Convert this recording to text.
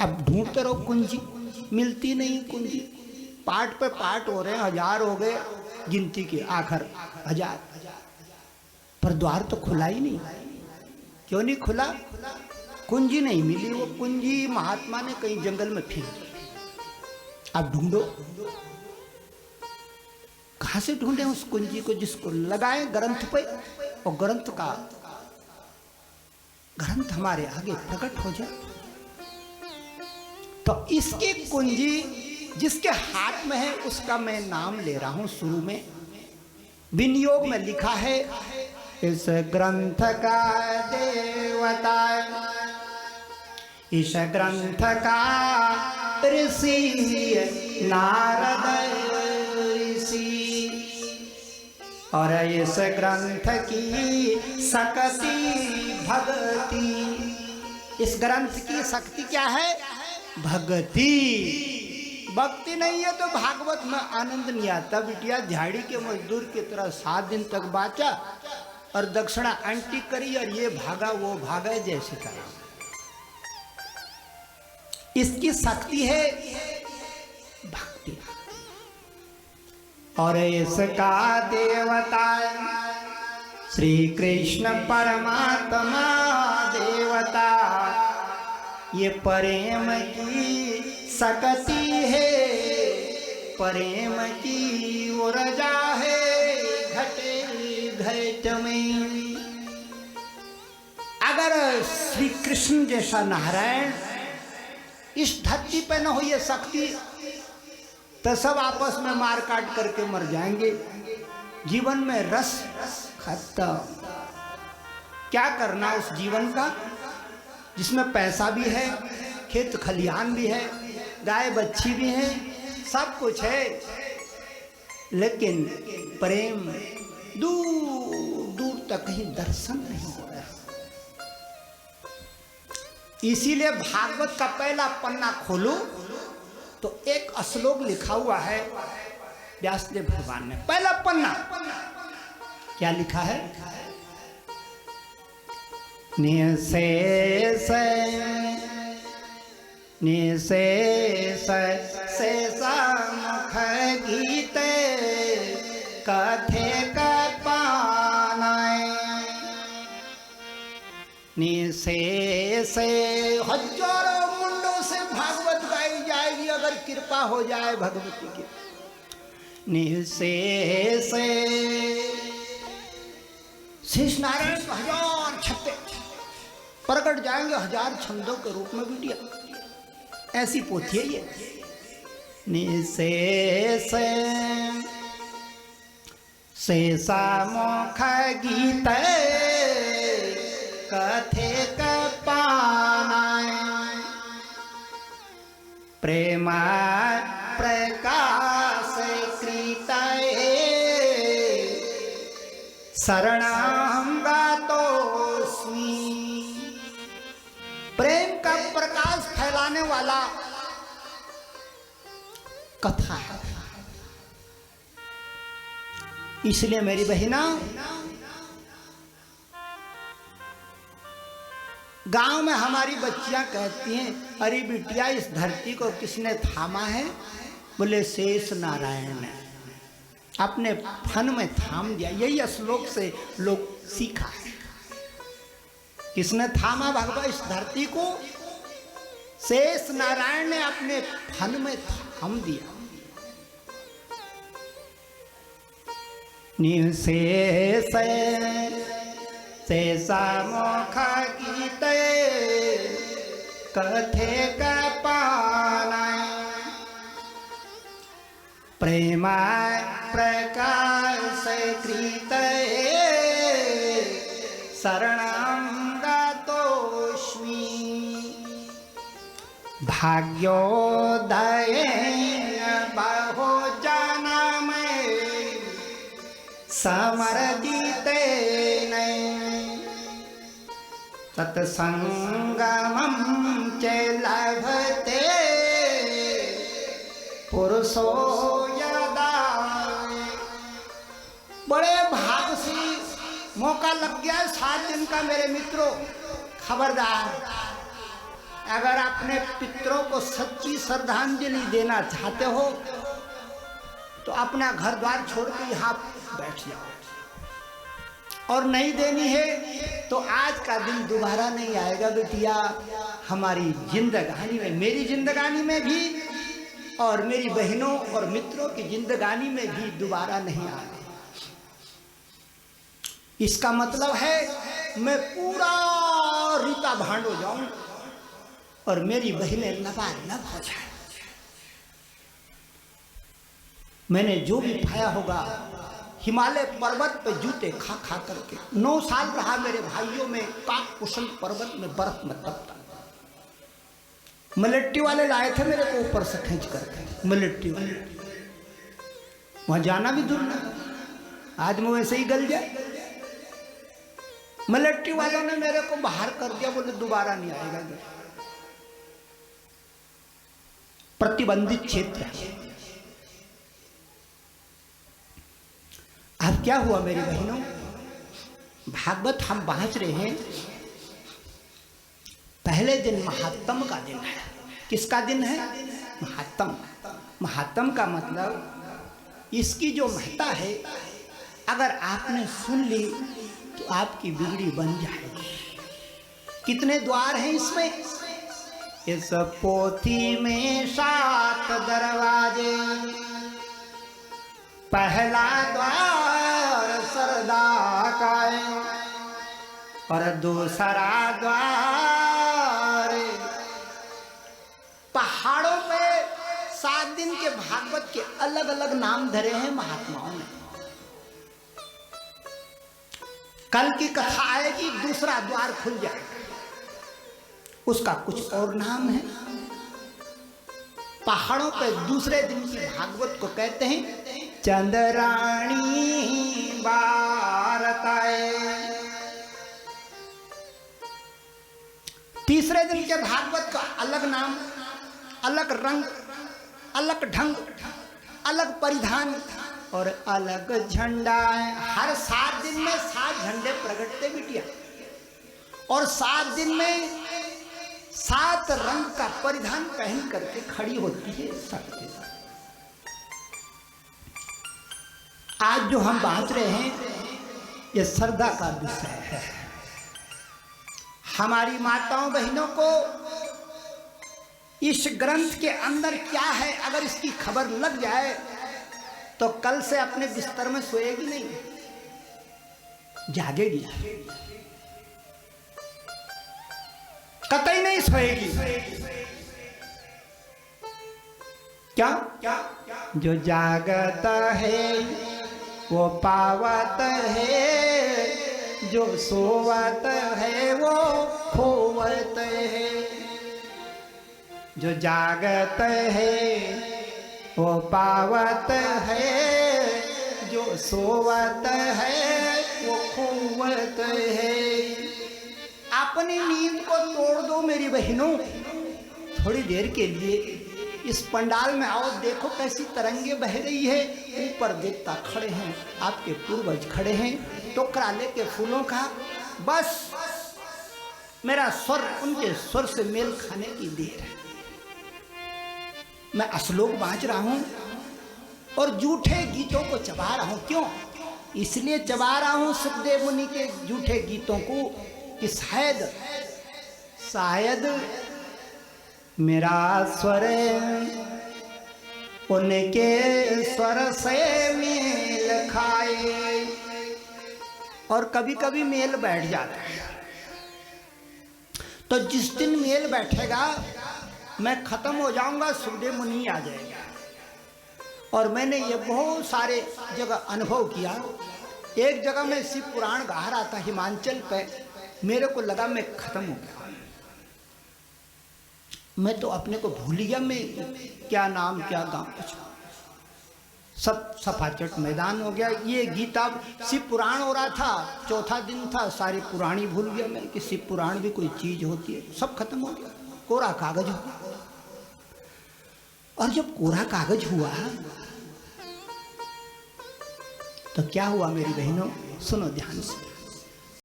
अब ढूंढते रहो कुंजी, मिलती नहीं कुंजी। पार्ट पे पार्ट हो रहे हैं, 1000 हो गए गिनती के, आखिर 1000, पर द्वार तो खुला ही नहीं। क्यों नहीं खुला? कुंजी नहीं मिली। वो कुंजी महात्मा ने कहीं जंगल में फेंक दी। अब ढूंढो, कहां से ढूंढे उस कुंजी को जिसको लगाएं ग्रंथ पे और ग्रंथ हमारे आगे प्रकट हो जाए। तो इसकी कुंजी जिसके हाथ में है उसका मैं नाम ले रहा हूं। शुरू में विनियोग में लिखा है, इस ग्रंथ का देवता, इस ग्रंथ का ऋषि नारद ऋषि, और इस ग्रंथ की शक्ति भक्ति। इस ग्रंथ की शक्ति क्या है? भक्ति। भक्ति नहीं है तो भागवत में आनंद नहीं आता। बिटिया झाड़ी के मजदूर की तरह 7 दिन तक बाचा और दक्षिणा आंटी करी और ये भागा वो भागा जैसे करा। इसकी शक्ति है भक्ति। और इसका देवता श्री कृष्ण परमात्मा देवता, ये प्रेम की शक्ति है, प्रेम की ऊर्जा है घटे घट में। अगर श्री कृष्ण जैसा नारायण इस धरती पे न हो ये शक्ति, तो सब आपस में मार काट करके मर जाएंगे। जीवन में रस खत्म। क्या करना उस जीवन का जिसमें पैसा भी है, खेत खलियान भी है, गाय बच्ची भी है, सब कुछ है, लेकिन प्रेम दूर दूर तक कहीं दर्शन नहीं हो रहा। इसीलिए भागवत का पहला पन्ना खोलो तो एक श्लोक लिखा हुआ है व्यासदेव भगवान ने। पहला पन्ना क्या लिखा है? निशेष निशेष शेष मुख गीत कथे कपान, निशेष हजारों मुंडों से भागवत गाई जाएगी अगर कृपा हो जाए भगवती की। निशेष शेष नारायण 1000 छत्ते प्रकट जाएंगे 1000 छंदों के रूप में। बिटिया ऐसी पोथी है ये। निशेष शेषा मुख गीत कथे कपान, प्रेम प्रकाश कृत शरणं गातोस्मि। प्रेम का प्रकाश फैलाने वाला कथा है। इसलिए मेरी बहिना, गांव में हमारी बच्चियां कहती हैं, अरे बिटिया इस धरती को किसने थामा है? बोले शेष नारायण ने अपने फन में थाम दिया। यही श्लोक से लोग सीखा है। किसने थामा भगवान इस धरती को? शेष नारायण ने अपने फन में थाम दिया। निशेष शेषा मुख गीत कथे कपान, प्रेम प्रकाश कृत शरणं गातोस्मि। भाग्योदय बहुजन में समर्जिते सत्संगमं च लभते पुरुषो यदा। बड़े भाग से मौका लग गया 7 दिन का। मेरे मित्रों खबरदार, अगर अपने पितरों को सच्ची श्रद्धांजलि देना चाहते हो तो अपना घर द्वार छोड़ के यहाँ बैठ जाओ, और नहीं देनी है तो आज का दिन दोबारा नहीं आएगा बेटिया। हमारी जिंदगानी में, मेरी जिंदगानी में भी और मेरी बहनों और मित्रों की जिंदगानी में भी दोबारा नहीं आएगा। इसका मतलब है मैं पूरा रीता भांड हो जाऊं और मेरी बहनें लबालब हो जाए। मैंने जो भी खाया होगा हिमालय पर्वत पे जूते खा खा करके 9 साल रहा मेरे भाइयों में, काककुशल पर्वत में बर्फ में तपता। मलेट्टी वाले लाए थे मेरे को ऊपर से खींच करके, मलेट्टी वाले, वहां जाना भी दूर ना, आज मैं वैसे ही गल जाए। मलेट्टी वालों ने मेरे को बाहर कर दिया, बोले दोबारा नहीं आएगा, प्रतिबंधित क्षेत्र है। अब क्या हुआ मेरी बहनों, भागवत हम बाँच रहे हैं। पहले दिन महात्म का दिन है। किसका दिन है? महात्म। महात्म का मतलब इसकी जो महत्ता है, अगर आपने सुन ली तो आपकी बिगड़ी बन जाएगी। कितने द्वार हैं इसमें? इस पोथी में 7 दरवाजे, पहला द्वार सरदा का है और दूसरा द्वार। पहाड़ों पे 7 दिन के भागवत के अलग अलग नाम धरे हैं महात्माओं ने। कल की कथा आएगी, दूसरा द्वार खुल जाएगा, उसका कुछ और नाम है। पहाड़ों पे दूसरे दिन की भागवत को कहते हैं चंद्राणी बारताए। तीसरे दिन के भागवत का अलग नाम, अलग रंग, अलग ढंग, अलग परिधान और अलग झंडा है। हर 7 दिन में 7 झंडे प्रगटते बिटिया, और 7 दिन में 7 रंग का परिधान पहन करके खड़ी होती है शक्ति। आज जो हम बात रहे हैं ये श्रद्धा का विषय है। हमारी माताओं बहनों को इस ग्रंथ के अंदर क्या है अगर इसकी खबर लग जाए तो कल से अपने बिस्तर में सोएगी नहीं, जागेगी, कतई नहीं सोएगी। क्या? जो जागता है वो पावत है, जो सोवत है वो खोवत है। जो जागत है वो पावत है, जो सोवत है वो खोवत है। अपनी नींद को तोड़ दो मेरी बहनों, थोड़ी देर के लिए इस पंडाल में आओ, देखो कैसी तरंगे बह रही है। ऊपर देवता खड़े हैं, आपके पूर्वज खड़े हैं, टोकरा लेके फूलों का। बस मेरा स्वर उनके स्वर से मेल खाने की देर है। मैं श्लोक बाँच रहा हूं और झूठे गीतों को चबा रहा हूं। क्यों? इसलिए चबा रहा हूं सुखदेव मुनि के झूठे गीतों को कि शायद मेरा स्वर उनके स्वर से मेल खाए। और कभी कभी मेल बैठ जाता है, तो जिस दिन मेल बैठेगा मैं खत्म हो जाऊंगा, सुखदेव मुनि आ जाएगा। और मैंने ये बहुत सारे जगह अनुभव किया। एक जगह मैं शिव पुराण गा रहा था हिमाचल पे, मेरे को लगा मैं खत्म हो गया। मैं तो अपने को भूल गया, मैं क्या नाम क्या गाँव कुछ सब सफाचट मैदान हो गया। ये गीता शिव पुराण हो रहा था, चौथा दिन था, सारी पुराणी भूल गया मैं कि शिव पुराण भी कोई चीज होती है। सब खत्म हो गया, कोरा कागज हो गया। और जब कोरा कागज हुआ तो क्या हुआ मेरी बहनों, सुनो ध्यान से।